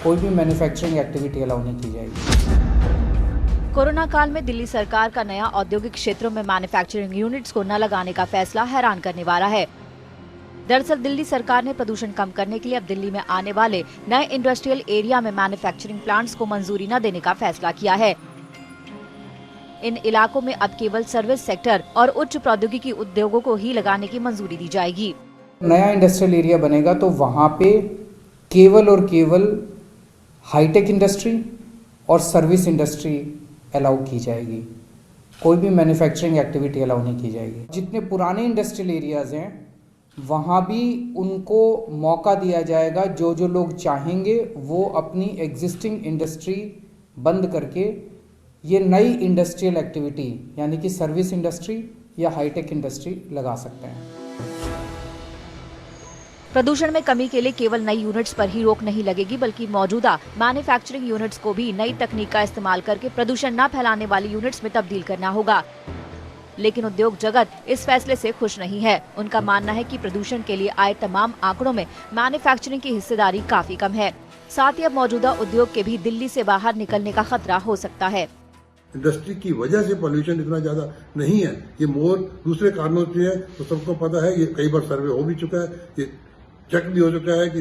कोई भी manufacturing activity allow नहीं की जाएगी। कोरोना काल में दिल्ली सरकार का नया औद्योगिक क्षेत्रों में मैन्युफैक्चरिंग यूनिट्स को न लगाने का फैसला हैरान करने वाला है। दरअसल दिल्ली सरकार ने प्रदूषण कम करने के लिए अब दिल्ली में आने वाले नए इंडस्ट्रियल एरिया में मैन्युफैक्चरिंग प्लांट्स को मंजूरी न देने का फैसला किया है। इन इलाकों में अब केवल सर्विस सेक्टर और उच्च प्रौद्योगिकी उद्योगों को ही लगाने की मंजूरी दी जाएगी। नया इंडस्ट्रियल एरिया बनेगा तो वहाँ पे केवल और केवल हाईटेक इंडस्ट्री और सर्विस इंडस्ट्री अलाउ की जाएगी। कोई भी मैन्युफैक्चरिंग एक्टिविटी अलाउ नहीं की जाएगी। जितने पुराने इंडस्ट्रियल एरियाज हैं वहाँ भी उनको मौका दिया जाएगा। जो जो लोग चाहेंगे वो अपनी एग्जिस्टिंग इंडस्ट्री बंद करके ये नई इंडस्ट्रियल एक्टिविटी यानी कि सर्विस इंडस्ट्री या हाईटेक इंडस्ट्री लगा सकते हैं। प्रदूषण में कमी के लिए केवल नई यूनिट्स पर ही रोक नहीं लगेगी, बल्कि मौजूदा मैन्युफैक्चरिंग यूनिट्स को भी नई तकनीक का इस्तेमाल करके प्रदूषण न फैलाने वाली यूनिट्स में तब्दील करना होगा। लेकिन उद्योग जगत इस फैसले से खुश नहीं है। उनका मानना है कि प्रदूषण के लिए आए तमाम आंकड़ों में मैन्युफैक्चरिंग की हिस्सेदारी काफी कम है। साथ ही अब मौजूदा उद्योग के भी दिल्ली से बाहर निकलने का खतरा हो सकता है। इंडस्ट्री की वजह से पॉल्यूशन इतना ज्यादा नहीं है, ये मोर दूसरे कारणों से है। तो सबको पता है, ये कई बार सर्वे हो भी चुका है, ये चेक भी हो चुका है कि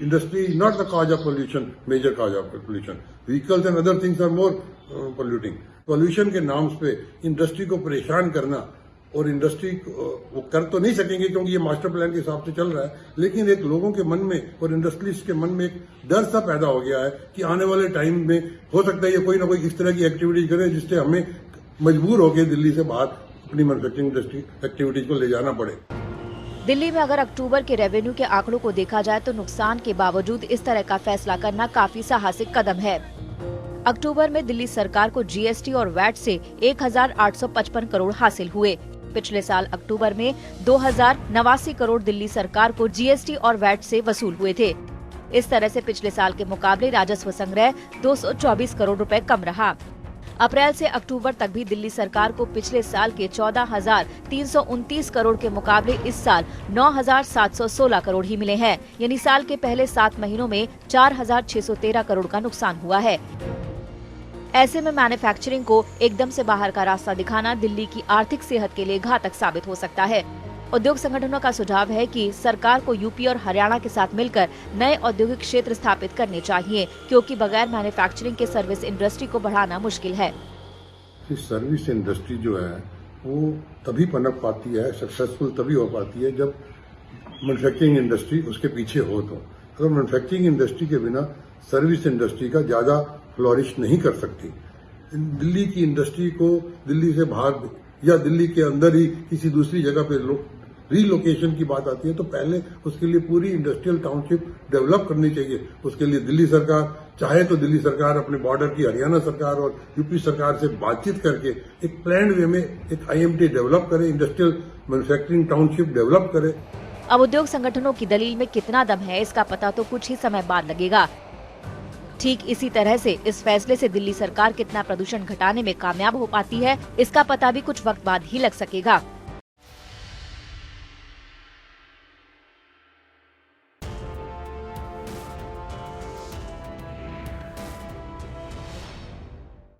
industry not the cause of pollution, major cause of pollution. Vehicles and other things are more polluting. Pollution के नाम पे इंडस्ट्री को परेशान करना, और इंडस्ट्री वो कर तो नहीं सकेंगे क्योंकि ये मास्टर प्लान के हिसाब से चल रहा है, लेकिन एक लोगों के मन में और इंडस्ट्रीज के मन में एक डर सा पैदा हो गया है कि आने वाले टाइम में हो सकता है ये कोई ना कोई इस तरह की एक्टिविटीज करे जिससे हमें मजबूर होकर दिल्ली से बाहर अपनी मैन्युफैक्चरिंग इंडस्ट्री एक्टिविटीज को ले जाना पड़े। दिल्ली में अगर अक्टूबर के रेवेन्यू के आंकड़ों को देखा जाए तो नुकसान के बावजूद इस तरह का फैसला करना काफी साहसिक कदम है। अक्टूबर में दिल्ली सरकार को जीएसटी और वैट से 1855 करोड़ हासिल हुए। पिछले साल अक्टूबर में 2089 करोड़ दिल्ली सरकार को जीएसटी और वैट से वसूल हुए थे। इस तरह से पिछले साल के मुकाबले राजस्व संग्रह 224 करोड़ रुपए कम रहा। अप्रैल से अक्टूबर तक भी दिल्ली सरकार को पिछले साल के 14,329 करोड़ के मुकाबले इस साल 9,716 करोड़ ही मिले हैं। यानी साल के पहले 7 महीनों में 4,613 करोड़ का नुकसान हुआ है। ऐसे में मैन्युफैक्चरिंग को एकदम से बाहर का रास्ता दिखाना दिल्ली की आर्थिक सेहत के लिए घातक साबित हो सकता है। उद्योग संगठनों का सुझाव है कि सरकार को यूपी और हरियाणा के साथ मिलकर नए औद्योगिक क्षेत्र स्थापित करने चाहिए, क्योंकि बगैर मैन्युफैक्चरिंग के सर्विस इंडस्ट्री को बढ़ाना मुश्किल है। सर्विस इंडस्ट्री जो है वो तभी पनप पाती है, सक्सेसफुल तभी हो पाती है जब मैन्युफैक्चरिंग इंडस्ट्री उसके पीछे हो। तो अगर मैन्युफैक्चरिंग इंडस्ट्री के बिना सर्विस इंडस्ट्री का ज्यादा फ्लोरिश नहीं कर सकती। दिल्ली की इंडस्ट्री को दिल्ली से बाहर या दिल्ली के अंदर ही किसी दूसरी जगह पे रीलोकेशन की बात आती है तो पहले उसके लिए पूरी इंडस्ट्रियल टाउनशिप डेवलप करनी चाहिए। उसके लिए दिल्ली सरकार चाहे तो दिल्ली सरकार अपने बॉर्डर की हरियाणा सरकार और यूपी सरकार से बातचीत करके एक प्लान्ड वे में एक आईएमटी डेवलप करे, इंडस्ट्रियल मैन्युफैक्चरिंग टाउनशिप डेवलप करे। अब उद्योग संगठनों की दलील में कितना दम है इसका पता तो कुछ ही समय बाद लगेगा। ठीक इसी तरह से इस फैसले से दिल्ली सरकार कितना प्रदूषण घटाने में कामयाब हो पाती है, इसका पता भी कुछ वक्त बाद ही लग सकेगा।